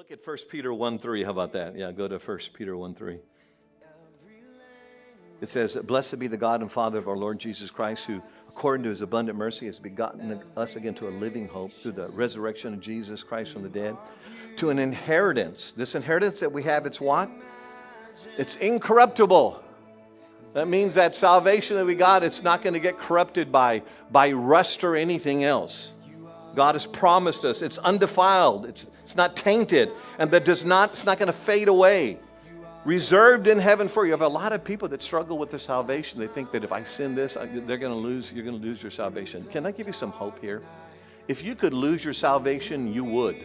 Look at 1 Peter 1:3. How about that? Yeah, go to 1 Peter 1:3. It says, "Blessed be the God and Father of our Lord Jesus Christ, who, according to his abundant mercy, has begotten us again to a living hope through the resurrection of Jesus Christ from the dead, to an inheritance." This inheritance that we have, it's what? It's incorruptible. That means that salvation that we got, it's not going to get corrupted by rust or anything else. God has promised us it's undefiled, it's not tainted, and it's not going to fade away. Reserved in heaven for you. You have a lot of people that struggle with their salvation. They think that if I sin this, you're going to lose your salvation. Can I give you some hope here? If you could lose your salvation, you would.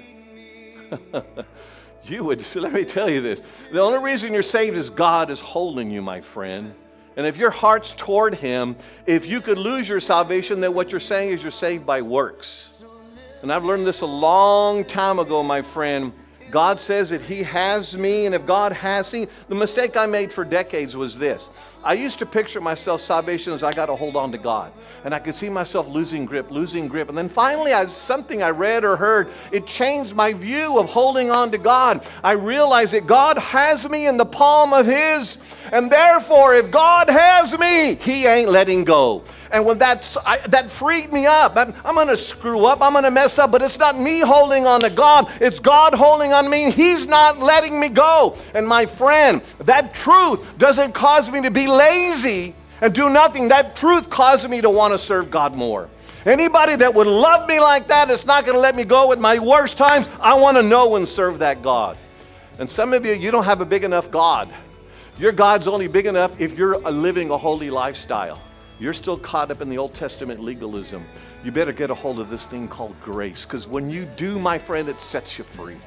You would. So let me tell you this. The only reason you're saved is God is holding you, my friend. And if your heart's toward Him, if you could lose your salvation, then what you're saying is you're saved by works. And I've learned this a long time ago, my friend. God says that He has me, and if God has me, the mistake I made for decades was this. I used to picture myself salvation as I got to hold on to God. And I could see myself losing grip. And then finally, something I read or heard, it changed my view of holding on to God. I realized that God has me in the palm of His, and therefore, if God has me, He ain't letting go. And when that freed me up. I'm going to screw up, I'm going to mess up, but it's not me holding on to God. It's God holding on me. He's not letting me go. And my friend, that truth doesn't cause me to be lazy and do nothing. That truth causes me to want to serve God more. Anybody that would love me like that is not going to let me go at my worst times. I want to know and serve that God. And some of you don't have a big enough God. Your God's only big enough if you're living a holy lifestyle. You're still caught up in the Old Testament legalism. You better get a hold of this thing called grace, because when you do, my friend, it sets you free.